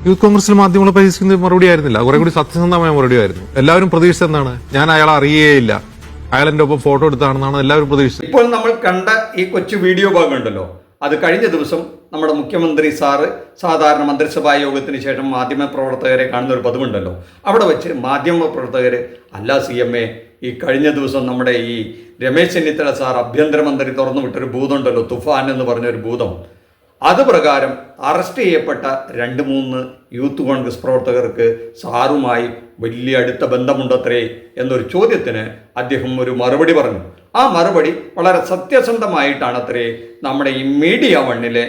Youth കോൺഗ്രസിൽ മാധ്യമങ്ങളെ പരിഹസിക്കുന്നത് മറുപടി ആയിരുന്നില്ല, കുറെ കൂടി സത്യസന്ധമായ മറുപടി ആയിരുന്നു. എല്ലാവരും പ്രതീക്ഷിച്ചെന്താണ്, ഞാൻ അയാളെ അറിയുകയില്ല, അയാൾ എന്റെ ഒപ്പം ഫോട്ടോ എടുത്താണെന്നാണ് എല്ലാവരും പ്രതീക്ഷിച്ചത്. ഇപ്പോൾ നമ്മൾ കണ്ട ഈ കൊച്ചു വീഡിയോ ഭാഗം ഉണ്ടല്ലോ, അത് കഴിഞ്ഞ ദിവസം നമ്മുടെ മുഖ്യമന്ത്രി സാറ് സാധാരണ മന്ത്രിസഭാ യോഗത്തിന് ശേഷം മാധ്യമപ്രവർത്തകരെ കാണുന്ന ഒരു പതിവുണ്ടല്ലോ, അവിടെ വെച്ച് മാധ്യമപ്രവർത്തകർ അല്ല CMA, ഈ കഴിഞ്ഞ ദിവസം നമ്മുടെ ഈ രമേശ് ചെന്നിത്തല സാർ ആഭ്യന്തരമന്ത്രി തുറന്നു വിട്ടൊരു ഭൂതമുണ്ടല്ലോ, തുഫാൻ എന്ന് പറഞ്ഞൊരു ഭൂതം, അത് പ്രകാരം അറസ്റ്റ് ചെയ്യപ്പെട്ട 2-3 യൂത്ത് കോൺഗ്രസ് പ്രവർത്തകർക്ക് സാറുമായി വലിയ അടുത്ത ബന്ധമുണ്ടത്രേ എന്നൊരു ചോദ്യത്തിന് അദ്ദേഹം ഒരു മറുപടി പറഞ്ഞു. ആ മറുപടി വളരെ സത്യസന്ധമായിട്ടാണ് അത്രേ നമ്മുടെ ഈ മീഡിയ വണ്ണിലെ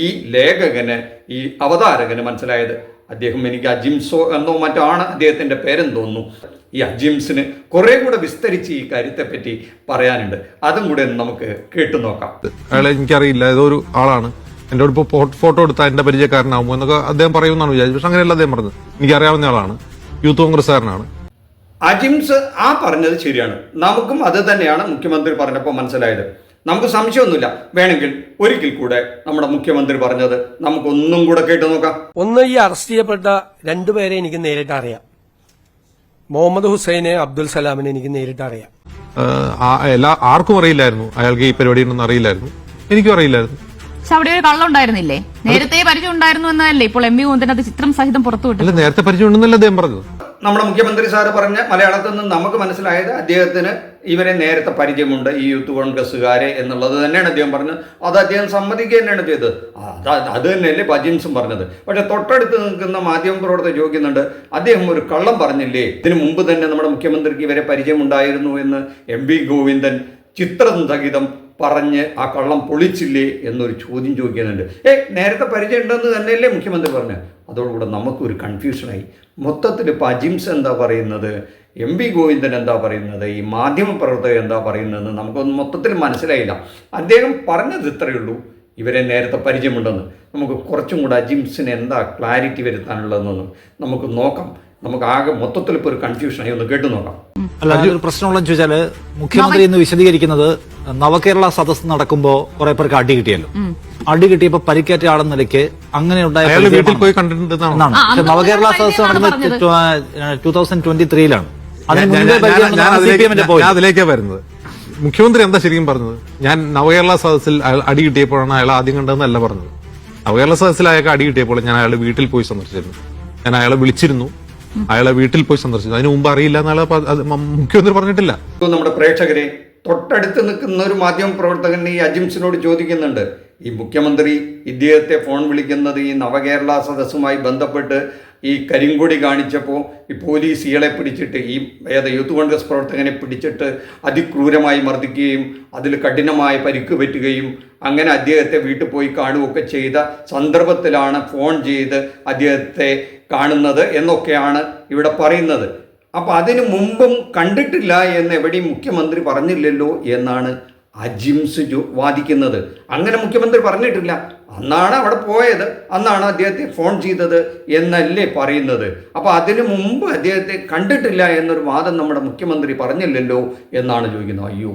ഈ ലേഖകന്, ഈ അവതാരകന് മനസ്സിലായത്. അദ്ദേഹം എനിക്ക് അജിംസോ എന്നോ മറ്റോ ആണ് അദ്ദേഹത്തിൻ്റെ പേരെന്ന് തോന്നുന്നു. ഈ അജിംസിന് കുറെ കൂടെ വിസ്തരിച്ച് ഈ കാര്യത്തെപ്പറ്റി പറയാനുണ്ട്, അതും കൂടെ നമുക്ക് കേട്ടു നോക്കാം. അയാളെ എനിക്കറിയില്ല, ഏതോ ഒരു ആളാണ്, എൻ്റെ ഇപ്പോൾ ഫോട്ടോ എടുത്താൽ എൻ്റെ പരിചയക്കാരനാകുമോ എന്നൊക്കെ അദ്ദേഹം പറയുമെന്നാണ് വിചാരിച്ചത്. പക്ഷെ അങ്ങനെയല്ല അദ്ദേഹം പറഞ്ഞത്. എനിക്കറിയാവുന്ന ആളാണ്, യൂത്ത് കോൺഗ്രസ്സുകാരനാണ്. അജിംസ് ആ പറഞ്ഞത് ശരിയാണ്, നമുക്കും അത് തന്നെയാണ് മുഖ്യമന്ത്രി പറഞ്ഞപ്പോൾ മനസ്സിലായത്. നമുക്ക് സംശയമൊന്നുമില്ല. വേണമെങ്കിൽ ഒരിക്കൽ കൂടെ നമ്മുടെ മുഖ്യമന്ത്രി പറഞ്ഞത് നമുക്കൊന്നും കൂടെ കേട്ടു നോക്കാം. ഒന്ന്, ഈ അറസ്റ്റ് ചെയ്യപ്പെട്ട 2 പേരെ എനിക്ക് നേരിട്ട് അറിയാം. മുഹമ്മദ് ഹുസൈനെ, അബ്ദുൽ സലാമിനെ എനിക്ക് നേരിട്ട് അറിയാം. ആർക്കും അറിയില്ലായിരുന്നു അയാൾക്ക് ഈ പരിപാടി ഉണ്ടെന്ന് അറിയില്ലായിരുന്നു, എനിക്കും അറിയില്ലായിരുന്നു. പക്ഷെ അവിടെ ഒരു കള്ളുണ്ടായിരുന്നില്ലേ? നേരത്തെ പരിചയം ഉണ്ടായിരുന്നു എന്നല്ലേ ഇപ്പോൾ MV ഗോവിന്ദൻ അത് ചിത്രം സഹിതം പുറത്തുവിട്ടു? നേരത്തെ പരിചയം ഉണ്ടെന്നല്ല അദ്ദേഹം പറഞ്ഞത്. നമ്മുടെ മുഖ്യമന്ത്രി സാറ് പറഞ്ഞ മലയാളത്തിൽ നിന്ന് നമുക്ക് മനസ്സിലായത് അദ്ദേഹത്തിന് ഇവരെ നേരത്തെ പരിചയമുണ്ട്, ഈ യൂത്ത് കോൺഗ്രസ്സുകാരെ എന്നുള്ളത് തന്നെയാണ് അദ്ദേഹം പറഞ്ഞത്. അത് അദ്ദേഹം സമ്മതിക്കുക തന്നെയാണ് ചെയ്തത്. അത് തന്നെയല്ലേ അജിംസും പറഞ്ഞത്. പക്ഷെ തൊട്ടടുത്ത് നിൽക്കുന്ന മാധ്യമപ്രവർത്തകർ ചോദിക്കുന്നുണ്ട്, അദ്ദേഹം ഒരു കള്ളം പറഞ്ഞില്ലേ, ഇതിനു മുമ്പ് തന്നെ നമ്മുടെ മുഖ്യമന്ത്രിക്ക് ഇവരെ പരിചയമുണ്ടായിരുന്നു എന്ന് MV ഗോവിന്ദൻ ചിത്രം സഹിതം പറഞ്ഞ് ആ കള്ളം പൊളിച്ചില്ലേ എന്നൊരു ചോദ്യം ചോദിക്കുന്നുണ്ട്. നേരത്തെ പരിചയം ഉണ്ടെന്ന് തന്നെയല്ലേ മുഖ്യമന്ത്രി പറഞ്ഞു. അതോടുകൂടെ നമുക്കൊരു കൺഫ്യൂഷനായി. മൊത്തത്തിൽ ഇപ്പോൾ അജിംസ് എന്താ പറയുന്നത്, MV ഗോവിന്ദൻ എന്താ പറയുന്നത്, ഈ മാധ്യമപ്രവർത്തകർ എന്താ പറയുന്നതെന്ന് നമുക്കൊന്നും മൊത്തത്തിൽ മനസ്സിലായില്ല. അദ്ദേഹം പറഞ്ഞത് ഇത്രയേ ഉള്ളൂ, ഇവരെ നേരത്തെ പരിചയമുണ്ടെന്ന്. നമുക്ക് കുറച്ചും കൂടെ അജിംസിന് എന്താ ക്ലാരിറ്റി വരുത്താനുള്ളതെന്ന് നമുക്ക് നോക്കാം. നമുക്ക് ആകെ മൊത്തത്തിൽ ഇപ്പോൾ ഒരു കൺഫ്യൂഷനായി, ഒന്ന് കേട്ടു നോക്കാം. അല്ല, ഒരു പ്രശ്നമുള്ളതെന്ന് ചോദിച്ചാല് മുഖ്യമന്ത്രി ഇന്ന് വിശദീകരിക്കുന്നത് നവകേരള സദസ് നടക്കുമ്പോൾ കുറെ പേർക്ക് അടി കിട്ടിയല്ലോ, അടി കിട്ടിയപ്പോ പരിക്കേറ്റ ആളെന്ന നിലയ്ക്ക് അങ്ങനെ ഉണ്ടായ വീട്ടിൽ പോയി കണ്ടിട്ടുണ്ടെന്നാണ്. പക്ഷെ നവകേരള സദസ് നടക്കുന്നത് 2023-ലാണ്. ഞാൻ അതിലേക്കാ വരുന്നത്. മുഖ്യമന്ത്രി എന്താ ശരിക്കും പറഞ്ഞത്? ഞാൻ നവകേരള സദസ്സിൽ അടി കിട്ടിയപ്പോഴാണ് അയാൾ ആദ്യം കണ്ടതെന്നല്ല പറഞ്ഞത്. നവകേരള സദസ്സിൽ അയാൾക്ക് അടി കിട്ടിയപ്പോൾ ഞാൻ അയാളുടെ വീട്ടിൽ പോയി സന്ദർശിച്ചിരുന്നു, ഞാൻ അയാളെ വിളിച്ചിരുന്നു, അയാളെ വീട്ടിൽ പോയി സന്ദർശിച്ചു. അതിന് മുമ്പ് അറിയില്ല എന്നാളെ മുഖ്യമന്ത്രി പറഞ്ഞിട്ടില്ല. നമ്മുടെ പ്രേക്ഷകരെ, തൊട്ടടുത്ത് നിൽക്കുന്ന ഒരു മാധ്യമ പ്രവർത്തകൻ ഈ അജിംസിനോട് ചോദിക്കുന്നുണ്ട്, ഈ മുഖ്യമന്ത്രി ഇദ്ദേഹത്തെ ഫോൺ വിളിക്കുന്നത് ഈ നവകേരള സദസ്സുമായി ബന്ധപ്പെട്ട് ഈ കരിങ്കൊടി കാണിച്ചപ്പോൾ ഈ പോലീസ് ഇയാളെ പിടിച്ചിട്ട്, ഈ യൂത്ത് കോൺഗ്രസ് പ്രവർത്തകനെ പിടിച്ചിട്ട് അതിക്രൂരമായി മർദ്ദിക്കുകയും അതിൽ കഠിനമായ പരിക്ക് പറ്റുകയും അങ്ങനെ അദ്ദേഹത്തെ വീട്ടിൽ പോയി കാണുകയൊക്കെ ചെയ്ത സന്ദർഭത്തിലാണ് ഫോൺ ചെയ്ത് അദ്ദേഹത്തെ കാണുന്നത് എന്നൊക്കെയാണ് ഇവിടെ പറയുന്നത്. അപ്പോൾ അതിനു മുമ്പും കണ്ടിട്ടില്ല എന്ന് എവിടെയും മുഖ്യമന്ത്രി പറഞ്ഞില്ലല്ലോ എന്നാണ് അജിംസ് വാദിക്കുന്നത്. അങ്ങനെ മുഖ്യമന്ത്രി പറഞ്ഞിട്ടില്ല, അന്നാണ് അവിടെ പോയത്, അന്നാണ് അദ്ദേഹത്തെ ഫോൺ ചെയ്തത് എന്നല്ലേ പറയുന്നത്. അപ്പോൾ അതിനു മുമ്പ് അദ്ദേഹത്തെ കണ്ടിട്ടില്ല എന്നൊരു വാദം നമ്മുടെ മുഖ്യമന്ത്രി പറഞ്ഞില്ലല്ലോ എന്നാണ് ചോദിക്കുന്നത്. അയ്യോ,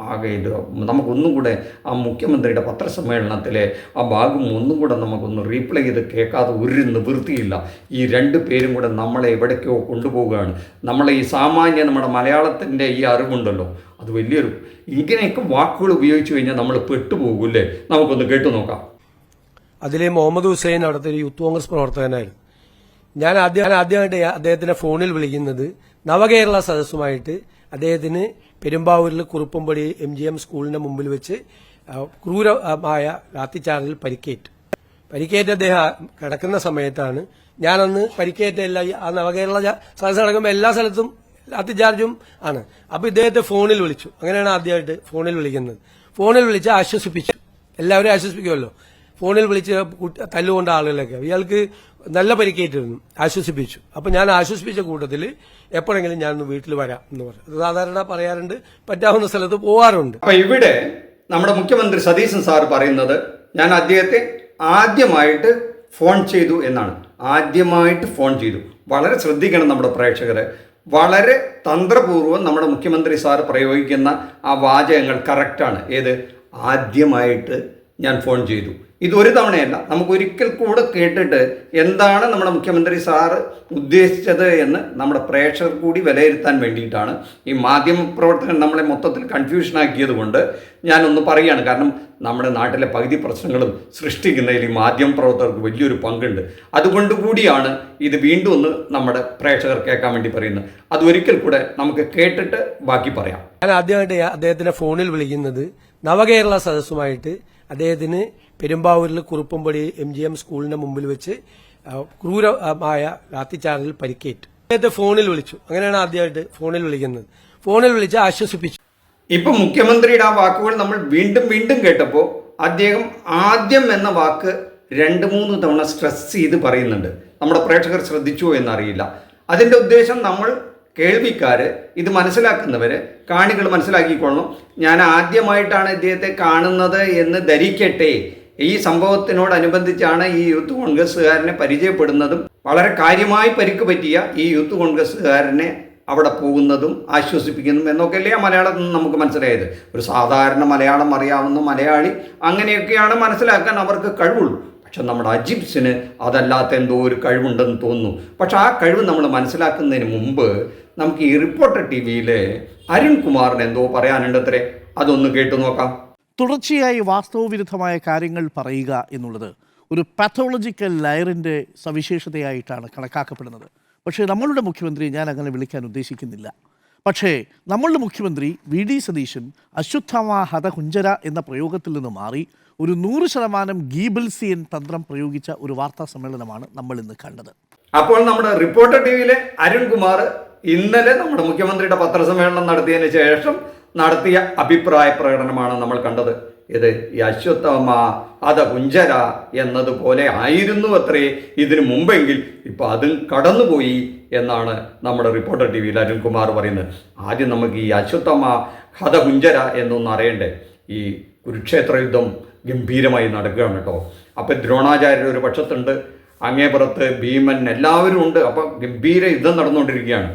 ആകെ ഇത് നമുക്കൊന്നും കൂടെ ആ മുഖ്യമന്ത്രിയുടെ പത്രസമ്മേളനത്തിലെ ആ ഭാഗം ഒന്നും കൂടെ നമുക്കൊന്ന് റീപ്ലേ ചെയ്ത് കേൾക്കാതെ ഒരു നിവൃത്തിയില്ല. ഈ 2 പേരും കൂടെ നമ്മളെ എവിടേക്കോ കൊണ്ടുപോവുകയാണ്. നമ്മളെ ഈ സാമാന്യ നമ്മുടെ മലയാളത്തിൻ്റെ ഈ അറിവുണ്ടല്ലോ, അത് വലിയൊരു ഇങ്ങനെയൊക്കെ വാക്കുകൾ ഉപയോഗിച്ചു കഴിഞ്ഞാൽ നമ്മൾ പെട്ടുപോകൂല്ലേ. നമുക്കൊന്ന് കേട്ടു നോക്കാം. അതിലെ മുഹമ്മദ് ഹുസൈൻ അവിടുത്തെ ഒരു യൂത്ത് കോൺഗ്രസ് പ്രവർത്തകനായിരുന്നു. ഞാൻ ആദ്യമായിട്ട് അദ്ദേഹത്തിനെ ഫോണിൽ വിളിക്കുന്നത് നവകേരള സദസ്സുമായിട്ട് അദ്ദേഹത്തിന് പെരുമ്പാവൂരിൽ കുറുപ്പമ്പടി MGM സ്കൂളിന്റെ മുമ്പിൽ വെച്ച് ക്രൂരമായ ലാത്തിച്ചാർജിൽ പരിക്കേറ്റ് അദ്ദേഹം കിടക്കുന്ന സമയത്താണ്. ഞാനന്ന് പരിക്കേറ്റ ആ നവകേരള സദസ്സ് നടക്കുമ്പോൾ എല്ലാ സ്ഥലത്തും ലാത്തിച്ചാർജും ആണ്. അപ്പൊ ഇദ്ദേഹത്തെ ഫോണിൽ വിളിച്ചു. അങ്ങനെയാണ് ആദ്യമായിട്ട് ഫോണിൽ വിളിക്കുന്നത്. ഫോണിൽ വിളിച്ച് ആശ്വസിപ്പിച്ചു, എല്ലാവരും ആശ്വസിപ്പിക്കുമല്ലോ. ഫോണിൽ വിളിച്ച് തല്ലുകൊണ്ട ആളുകളൊക്കെ ഇയാൾക്ക് നല്ല പരിക്കേറ്റിരുന്നു, ആശ്വസിപ്പിച്ചു. അപ്പൊ ഞാൻ ആശ്വസിപ്പിച്ച കൂട്ടത്തിൽ എപ്പോഴെങ്കിലും ഞാൻ വീട്ടിൽ വരാം എന്ന് പറഞ്ഞു. സാധാരണ പറയാറുണ്ട്, പറ്റാവുന്ന സ്ഥലത്ത് പോവാറുണ്ട്. അപ്പൊ ഇവിടെ നമ്മുടെ മുഖ്യമന്ത്രി സതീശൻ സാർ പറയുന്നത്, ഞാൻ അദ്ദേഹത്തെ ആദ്യമായിട്ട് ഫോൺ ചെയ്തു എന്നാണ്. ആദ്യമായിട്ട് ഫോൺ ചെയ്തു. വളരെ ശ്രദ്ധിക്കണം നമ്മുടെ പ്രേക്ഷകരെ, വളരെ തന്ത്രപൂർവ്വം നമ്മുടെ മുഖ്യമന്ത്രി സാർ പ്രയോഗിക്കുന്ന ആ വാചകങ്ങൾ കറക്റ്റാണ്. ഏത്? ആദ്യമായിട്ട് ഞാൻ ഫോൺ ചെയ്തു. ഇതൊരു തവണയല്ല, നമുക്ക് ഒരിക്കൽ കൂടെ കേട്ടിട്ട് എന്താണ് നമ്മുടെ മുഖ്യമന്ത്രി സാറ് ഉദ്ദേശിച്ചത് എന്ന് നമ്മുടെ പ്രേക്ഷകർ കൂടി വിലയിരുത്താൻ വേണ്ടിയിട്ടാണ്. ഈ മാധ്യമപ്രവർത്തകൻ നമ്മളെ മൊത്തത്തിൽ കൺഫ്യൂഷനാക്കിയത് കൊണ്ട് ഞാനൊന്ന് പറയുകയാണ്. കാരണം നമ്മുടെ നാട്ടിലെ പകുതി പ്രശ്നങ്ങളും സൃഷ്ടിക്കുന്നതിൽ ഈ മാധ്യമപ്രവർത്തകർക്ക് വലിയൊരു പങ്കുണ്ട്. അതുകൊണ്ട് കൂടിയാണ് ഇത് വീണ്ടും ഒന്ന് നമ്മുടെ പ്രേക്ഷകർ കേൾക്കാൻ വേണ്ടി പറയുന്നത്. അത് ഒരിക്കൽ കൂടെ നമുക്ക് കേട്ടിട്ട് ബാക്കി പറയാം. ഞാൻ ആദ്യമായിട്ട് അദ്ദേഹത്തിനെ ഫോണിൽ വിളിക്കുന്നത് നവകേരള സദസ്സുമായിട്ട് അദ്ദേഹത്തിന് പെരുമ്പാവൂരിൽ കുറുപ്പമ്പടി MGM സ്കൂളിന് മുമ്പിൽ വെച്ച് ക്രൂരമായ ലാത്തിച്ചാർജിൽ പരിക്കേറ്റു. അദ്ദേഹത്തെ ഫോണിൽ വിളിച്ചു. അങ്ങനെയാണ് ആദ്യമായിട്ട് ഫോണിൽ വിളിക്കുന്നത്. ഫോണിൽ വിളിച്ച് ആശ്വസിപ്പിച്ചു. ഇപ്പം മുഖ്യമന്ത്രിയുടെ ആ വാക്കുകൾ നമ്മൾ വീണ്ടും വീണ്ടും കേട്ടപ്പോൾ അദ്ദേഹം ആദ്യം എന്ന വാക്ക് 2-3 തവണ സ്ട്രെസ് ചെയ്ത് പറയുന്നുണ്ട്. നമ്മുടെ പ്രേക്ഷകർ ശ്രദ്ധിച്ചുവോ എന്നറിയില്ല. അതിൻ്റെ ഉദ്ദേശം നമ്മൾ കേൾവിക്കാർ, ഇത് മനസ്സിലാക്കുന്നവർ, കാണികൾ മനസ്സിലാക്കിക്കൊള്ളണം. ഞാൻ ആദ്യമായിട്ടാണ് ഇദ്ദേഹത്തെ കാണുന്നത് എന്ന് ധരിക്കട്ടെ. ഈ സംഭവത്തിനോടനുബന്ധിച്ചാണ് ഈ യൂത്ത് കോൺഗ്രസ്സുകാരനെ പരിചയപ്പെടുന്നതും വളരെ കാര്യമായി പരിക്ക് പറ്റിയ ഈ യൂത്ത് കോൺഗ്രസ്സുകാരനെ അവിടെ പോകുന്നതും ആശ്വസിപ്പിക്കുന്നതും എന്നൊക്കെയല്ലേ ആ മലയാളത്തിൽ നിന്ന് നമുക്ക് മനസ്സിലായത്. ഒരു സാധാരണ മലയാളം അറിയാവുന്ന മലയാളി അങ്ങനെയൊക്കെയാണ് മനസ്സിലാക്കാൻ അവർക്ക് കഴിവുള്ളൂ. പക്ഷെ നമ്മുടെ അജിംസിന് അതല്ലാത്ത എന്തോ ഒരു കഴിവുണ്ടെന്ന് തോന്നുന്നു. പക്ഷെ ആ കഴിവ് നമ്മൾ മനസ്സിലാക്കുന്നതിന് മുമ്പ് നമുക്ക് ഈ റിപ്പോർട്ടർ TVയിലെ അരുൺകുമാറിന് എന്തോ പറയാനുണ്ടത്രേ. അതൊന്ന് കേട്ടു നോക്കാം. തുടർച്ചയായി വാസ്തവവിരുദ്ധമായ കാര്യങ്ങൾ പറയുക എന്നുള്ളത് ഒരു പാത്തോളജിക്കൽ ലയറിൻ്റെ സവിശേഷതയായിട്ടാണ് കണക്കാക്കപ്പെടുന്നത്. പക്ഷേ നമ്മളുടെ മുഖ്യമന്ത്രി ഞാൻ അങ്ങനെ വിളിക്കാൻ ഉദ്ദേശിക്കുന്നില്ല. പക്ഷേ നമ്മളുടെ മുഖ്യമന്ത്രി VD സതീശൻ അശ്വത്ഥമ ഹതകുഞ്ചര എന്ന പ്രയോഗത്തിൽ നിന്ന് മാറി ഒരു 100% ഗീബൽസിയൻ തന്ത്രം പ്രയോഗിച്ച ഒരു വാർത്താ സമ്മേളനമാണ് നമ്മൾ ഇന്ന് കണ്ടത്. അപ്പോൾ നമ്മുടെ റിപ്പോർട്ടർ TVയിലെ അരുൺകുമാർ ഇന്നലെ നമ്മുടെ മുഖ്യമന്ത്രിയുടെ പത്രസമ്മേളനം നടത്തിയതിന് ശേഷം നടത്തിയ അഭിപ്രായ പ്രകടനമാണ് നമ്മൾ കണ്ടത്. ഇത് ഈ അശ്വത്ഥമ ഹതകുഞ്ചര എന്നതുപോലെ ആയിരുന്നു അത്രേ ഇതിനു മുമ്പെങ്കിൽ ഇപ്പം അതും കടന്നുപോയി എന്നാണ് നമ്മുടെ റിപ്പോർട്ടർ TVയിൽ അരുൺകുമാർ പറയുന്നത്. ആദ്യം നമുക്ക് ഈ അശ്വത്ഥമ ഹതകുഞ്ചര എന്നൊന്നും അറിയണ്ടേ. ഈ കുരുക്ഷേത്ര യുദ്ധം ഗംഭീരമായി നടക്കുകയാണ് കേട്ടോ. അപ്പം ദ്രോണാചാര്യർ ഒരു പക്ഷത്തുണ്ട്, അങ്ങേപ്പുറത്ത് ഭീമൻ, എല്ലാവരും ഉണ്ട്. അപ്പം ഗംഭീര യുദ്ധം നടന്നുകൊണ്ടിരിക്കുകയാണ്.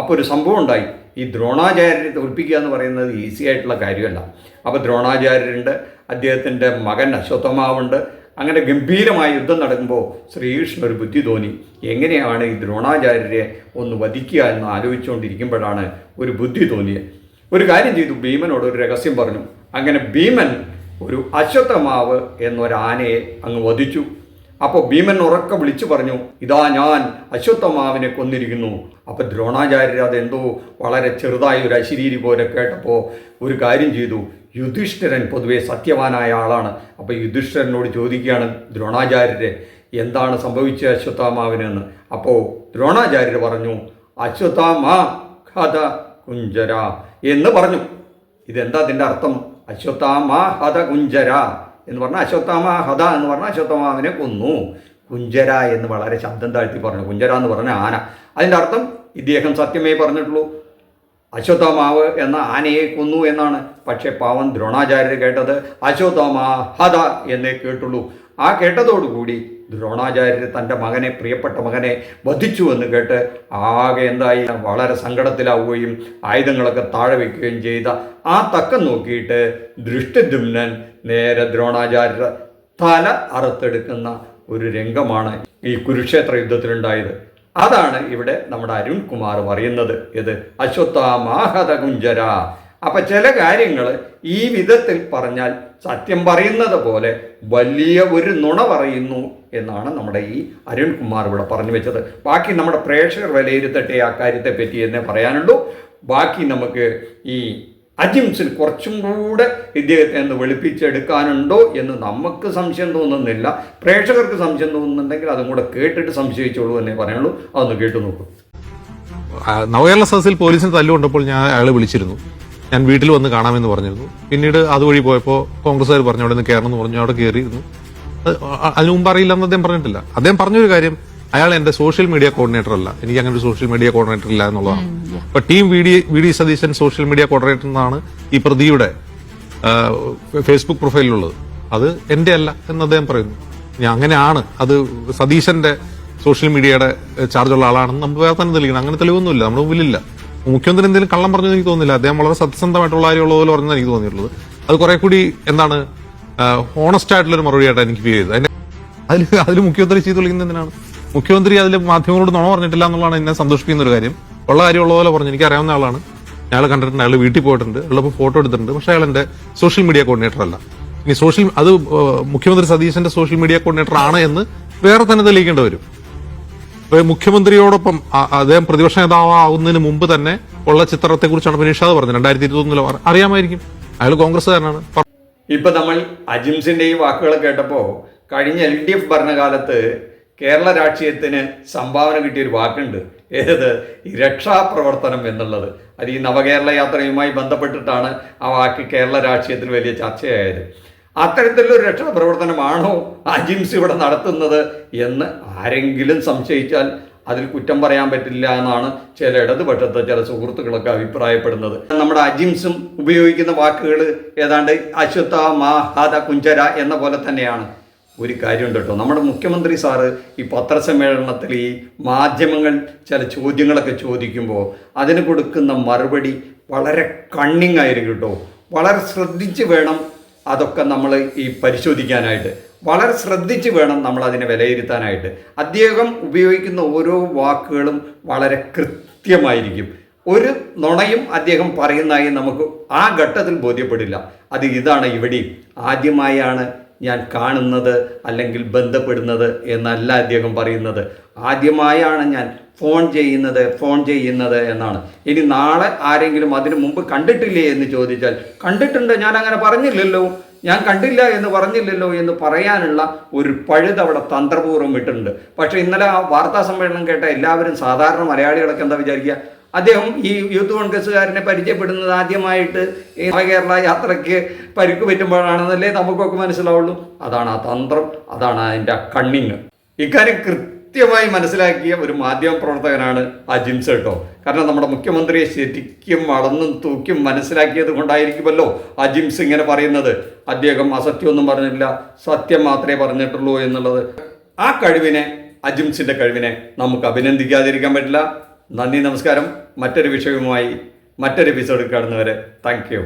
അപ്പോൾ ഒരു സംഭവം ഉണ്ടായി. ഈ ദ്രോണാചാര്യരെ തോൽപ്പിക്കുക എന്ന് പറയുന്നത് ഈസി ആയിട്ടുള്ള കാര്യമല്ല. അപ്പോൾ ദ്രോണാചാര്യരുണ്ട്, അദ്ദേഹത്തിൻ്റെ മകൻ അശ്വത്ഥമാവുണ്ട്. അങ്ങനെ ഗംഭീരമായ യുദ്ധം നടക്കുമ്പോൾ ശ്രീകൃഷ്ണൻ ഒരു ബുദ്ധി തോന്നി, എങ്ങനെയാണ് ഈ ദ്രോണാചാര്യരെ ഒന്ന് വധിക്കുക എന്ന് ആലോചിച്ചുകൊണ്ടിരിക്കുമ്പോഴാണ് ഒരു ബുദ്ധി തോന്നിയത്. ഒരു കാര്യം ചെയ്തു, ഭീമനോട് ഒരു രഹസ്യം പറഞ്ഞു. അങ്ങനെ ഭീമൻ ഒരു അശ്വത്ഥമാവ് എന്നൊരാനയെ അങ്ങ് വധിച്ചു. അപ്പോൾ ഭീമൻ ഉറക്കെ വിളിച്ചു പറഞ്ഞു, ഇതാ ഞാൻ അശ്വത്ഥമാവിനെ കൊന്നിരിക്കുന്നു. അപ്പോൾ ദ്രോണാചാര്യർ അതെന്തോ വളരെ ചെറുതായ ഒരു അശരീരി പോലെ കേട്ടപ്പോൾ ഒരു കാര്യം ചെയ്തു. യുധിഷ്ഠിരൻ പൊതുവെ സത്യവാനായ ആളാണ്. അപ്പോൾ യുധിഷ്ഠിരനോട് ചോദിക്കുകയാണ് ദ്രോണാചാര്യരെ, എന്താണ് സംഭവിച്ചത് അശ്വത്ഥമാവിനെന്ന്. അപ്പോൾ ദ്രോണാചാര്യർ പറഞ്ഞു, അശ്വത്ഥമ ഹതകുഞ്ചര എന്ന് പറഞ്ഞു. ഇതെന്താ അതിൻ്റെ അർത്ഥം? അശ്വത്ഥമ ഹതകുഞ്ചര എന്ന് പറഞ്ഞാൽ അശ്വത്ഥമ ഹത എന്ന് പറഞ്ഞാൽ അശ്വത്ഥമാവിനെ കൊന്നു. കുഞ്ചര എന്ന് വളരെ ശബ്ദം താഴ്ത്തി പറഞ്ഞു. കുഞ്ചര എന്ന് പറഞ്ഞ ആന. അതിൻ്റെ അർത്ഥം ഇദ്ദേഹം സത്യമേ പറഞ്ഞിട്ടുള്ളൂ, അശ്വത്ഥമാവ് എന്ന ആനയെ കൊന്നു എന്നാണ്. പക്ഷേ പാവൻ ദ്രോണാചാര്യർ കേട്ടത് അശ്വത്ഥമ ഹത എന്നേ കേട്ടുള്ളൂ. ആ കേട്ടതോടുകൂടി ദ്രോണാചാര്യർ തൻ്റെ മകനെ, പ്രിയപ്പെട്ട മകനെ വധിച്ചു എന്ന് കേട്ട് ആകെ എന്തായി, വളരെ സങ്കടത്തിലാവുകയും ആയുധങ്ങളൊക്കെ താഴെ വയ്ക്കുകയും ചെയ്ത ആ തക്കം നോക്കിയിട്ട് ദൃഷ്ടദ്യുമ്നൻ നേരെ ദ്രോണാചാര്യർ തല അറുത്തെടുക്കുന്ന ഒരു രംഗമാണ് ഈ കുരുക്ഷേത്ര യുദ്ധത്തിലുണ്ടായത്. അതാണ് ഇവിടെ നമ്മുടെ അരുൺകുമാർ പറയുന്നത്. ഇത് അശ്വത്ഥമ ഹതകുഞ്ചര. അപ്പം ചില കാര്യങ്ങൾ ഈ വിധത്തിൽ പറഞ്ഞാൽ സത്യം പറയുന്നത് പോലെ വലിയ ഒരു നുണ പറയുന്നു എന്നാണ് നമ്മുടെ ഈ അരുൺകുമാർ ഇവിടെ പറഞ്ഞു വെച്ചത്. ബാക്കി നമ്മുടെ പ്രേക്ഷകർ വിലയിരുത്തട്ടെ ആ കാര്യത്തെ പറ്റി എന്നേ പറയാനുള്ളൂ. ബാക്കി നമുക്ക് ഈ അജിംസിൽ കുറച്ചും കൂടെ ഇദ്ദേഹത്തെ ഒന്ന് വെളുപ്പിച്ചെടുക്കാനുണ്ടോ എന്ന് നമുക്ക് സംശയം തോന്നുന്നില്ല. പ്രേക്ഷകർക്ക് സംശയം തോന്നുന്നുണ്ടെങ്കിൽ അതും കൂടെ കേട്ടിട്ട് സംശയിച്ചോളൂ എന്നേ പറയാനുള്ളൂ. അതൊന്ന് കേട്ടു നോക്കൂ. നവകേരള സദസ്സിൽ പോലീസിന് തല്ലുകൊണ്ടപ്പോൾ ഞാൻ അയാളെ വിളിച്ചിരുന്നു. ഞാൻ വീട്ടിൽ വന്ന് കാണാമെന്ന് പറഞ്ഞിരുന്നു. പിന്നീട് അതുവഴി പോയപ്പോൾ കോൺഗ്രസ്സുകാർ പറഞ്ഞു അവിടെ നിന്ന് കയറണമെന്ന് പറഞ്ഞു. അവിടെ കയറിയിരുന്നു. അതിന് മുമ്പ് അറിയില്ലെന്ന് അദ്ദേഹം പറഞ്ഞിട്ടില്ല. അദ്ദേഹം പറഞ്ഞൊരു കാര്യം, അയാൾ എന്റെ സോഷ്യൽ മീഡിയ കോർഡിനേറ്റർ അല്ല, എനിക്ക് അങ്ങനെ ഒരു സോഷ്യൽ മീഡിയ കോർഡിനേറ്റർ ഇല്ല എന്നുള്ളതാണ്. അപ്പൊ team VD Satheesan social media coordinator എന്നാണ് ഈ പ്രതിയുടെ ഫേസ്ബുക്ക് പ്രൊഫൈലിലുള്ളത്. അത് എന്റെ അല്ല എന്ന് അദ്ദേഹം പറയുന്നു. അങ്ങനെയാണ്, അത് സതീശന്റെ സോഷ്യൽ മീഡിയയുടെ ചാർജുള്ള ആളാണെന്ന് നമുക്ക് വേറെ തന്നെ തെളിയിക്കണം. അങ്ങനെ തെളിവൊന്നുമില്ല നമ്മുടെ മുമ്പിലില്ല. മുഖ്യമന്ത്രി എന്തെങ്കിലും കള്ളം പറഞ്ഞു എനിക്ക് തോന്നുന്നില്ല. അദ്ദേഹം വളരെ സത്യസന്ധമായിട്ടുള്ള കാര്യമുള്ള പോലെ പറഞ്ഞാൽ എനിക്ക് തോന്നിയിട്ടുള്ളത്. അത് കുറെ കൂടി എന്താണ് ഹോണസ്റ്റ് ആയിട്ടുള്ളൊരു മറുപടിയായിട്ടാണ് എനിക്ക് ഫീൽ ചെയ്തത്. അതിൽ മുഖ്യമന്ത്രി ചെയ്ത് വിളിക്കുന്നത് എന്തിനാണ്? മുഖ്യമന്ത്രി അതിൽ മാധ്യമങ്ങളോട് നുണ പറഞ്ഞിട്ടില്ല എന്നുള്ളതാണ് എന്നെ സന്തോഷിപ്പിക്കുന്ന ഒരു കാര്യം. ഉള്ള കാര്യം ഉള്ള പോലെ പറഞ്ഞു. എനിക്ക് അറിയാവുന്ന ആളാണ്, അയാൾ കണ്ടിട്ടുണ്ട്, അയാൾ വീട്ടിൽ പോയിട്ടുണ്ട്, അയാളിപ്പോൾ ഫോട്ടോ എടുത്തിട്ടുണ്ട്. പക്ഷേ അയാൾ എന്റെ സോഷ്യൽ മീഡിയ കോർഡിനേറ്റർ അല്ല. ഇനി മുഖ്യമന്ത്രി സതീശന്റെ സോഷ്യൽ മീഡിയ കോർഡിനേറ്റർ ആണ് എന്ന് വേറെ തന്നെ തെളിയിക്കേണ്ടി വരും. മുഖ്യമന്ത്രിയോടൊപ്പം അദ്ദേഹം പ്രതിപക്ഷ നേതാവാകുന്നതിന് മുമ്പ് തന്നെ ഉള്ള ചിത്രത്തെ കുറിച്ചാണ് നിഷാദ് പറഞ്ഞത്. 2021 അറിയാമായിരിക്കും. അയാൾ കോൺഗ്രസ്സുകാരനാണ്. ഇപ്പൊ നമ്മൾ അജിംസിന്റെ ഈ വാക്കുകൾ കേട്ടപ്പോ കഴിഞ്ഞ LDF ഭരണകാലത്ത് കേരള രാഷ്ട്രീയത്തിന് സംഭാവന കിട്ടിയൊരു വാക്കുണ്ട്. ഏത്? ഈ രക്ഷാപ്രവർത്തനം എന്നുള്ളത്. അത് ഈ നവകേരള യാത്രയുമായി ബന്ധപ്പെട്ടിട്ടാണ് ആ വാക്ക് കേരള രാഷ്ട്രീയത്തിൽ വലിയ ചർച്ചയായത്. അത്തരത്തിലൊരു രക്ഷാപ്രവർത്തനമാണോ അജിംസ് ഇവിടെ നടത്തുന്നത് എന്ന് ആരെങ്കിലും സംശയിച്ചാൽ അതിൽ കുറ്റം പറയാൻ പറ്റില്ല എന്നാണ് ചില ഇടതുപക്ഷത്തെ ചില സുഹൃത്തുക്കളൊക്കെ അഭിപ്രായപ്പെടുന്നത്. നമ്മുടെ അജിംസും ഉപയോഗിക്കുന്ന വാക്കുകൾ ഏതാണ്ട് അശ്വത്ഥ കുഞ്ചര എന്ന പോലെ തന്നെയാണ്. ഒരു കാര്യമുണ്ട് കേട്ടോ, നമ്മുടെ മുഖ്യമന്ത്രി സാറ് ഈ പത്രസമ്മേളനത്തിൽ ഈ മാധ്യമങ്ങൾ ചില ചോദ്യങ്ങളൊക്കെ ചോദിക്കുമ്പോൾ അതിന് കൊടുക്കുന്ന മറുപടി വളരെ കണ്ണിങ് ആയിരിക്കും കേട്ടോ. വളരെ ശ്രദ്ധിച്ച് വേണം അതൊക്കെ നമ്മൾ ഈ പരിശോധിക്കാനായിട്ട്. വളരെ ശ്രദ്ധിച്ച് വേണം നമ്മൾ അതിനെ വിലയിരുത്താനായിട്ട്. അദ്ദേഹം ഉപയോഗിക്കുന്ന ഓരോ വാക്കുകളും വളരെ കൃത്യമായിരിക്കും. ഒരു നുണയും അദ്ദേഹം പറയുന്നതായി നമുക്ക് ആ ഘട്ടത്തിൽ ബോധ്യപ്പെടില്ല. അത് ഇതാണ് ഇവിടെയും. ആദ്യമായാണ് ഞാൻ കാണുന്നത് അല്ലെങ്കിൽ ബന്ധപ്പെടുന്നത് എന്നല്ല അദ്ദേഹം പറയുന്നത്. ആദ്യമായാണ് ഞാൻ ഫോൺ ചെയ്യുന്നത് എന്നാണ്. ഇനി നാളെ ആരെങ്കിലും അതിനു മുമ്പ് കണ്ടിട്ടില്ലേ എന്ന് ചോദിച്ചാൽ കണ്ടിട്ടുണ്ട്, ഞാൻ അങ്ങനെ പറഞ്ഞില്ലല്ലോ, ഞാൻ കണ്ടില്ല എന്ന് പറഞ്ഞില്ലല്ലോ എന്ന് പറയാനുള്ള ഒരു പഴുത് അവിടെ തന്ത്രപൂർവ്വം ഇട്ടിട്ടുണ്ട്. പക്ഷേ ഇന്നലെ ആ വാർത്താ സമ്മേളനം കേട്ട എല്ലാവരും, സാധാരണ മലയാളികളൊക്കെ എന്താ വിചാരിക്കുക? അദ്ദേഹം ഈ യൂത്ത് കോൺഗ്രസ്സുകാരനെ പരിചയപ്പെടുന്നത് ആദ്യമായിട്ട് ഈ നവകേരള യാത്രയ്ക്ക് പരിക്ക് പറ്റുമ്പോഴാണെന്നല്ലേ നമുക്കൊക്കെ മനസ്സിലാവുള്ളൂ. അതാണ് ആ തന്ത്രം, അതാണ് അതിൻ്റെ കണ്ണിങ്. ഇക്കാര്യം കൃത്യമായി മനസ്സിലാക്കിയ ഒരു മാധ്യമ പ്രവർത്തകനാണ് അജിംസ് കേട്ടോ. കാരണം നമ്മുടെ മുഖ്യമന്ത്രിയെ ശരിക്കും അളന്നും തൂക്കും മനസ്സിലാക്കിയത് കൊണ്ടായിരിക്കുമല്ലോ അജിംസ് ഇങ്ങനെ പറയുന്നത്. അദ്ദേഹം അസത്യമൊന്നും പറഞ്ഞില്ല, സത്യം മാത്രമേ പറഞ്ഞിട്ടുള്ളൂ എന്നുള്ളത്. ആ കഴിവിനെ, അജിംസിന്റെ കഴിവിനെ നമുക്ക് അഭിനന്ദിക്കാതിരിക്കാൻ പറ്റില്ല. നന്ദി, നമസ്കാരം. മറ്റൊരു വിഷയവുമായി മറ്റൊരു എപ്പിസോഡിൽ കാണുന്നവരെ താങ്ക് യു.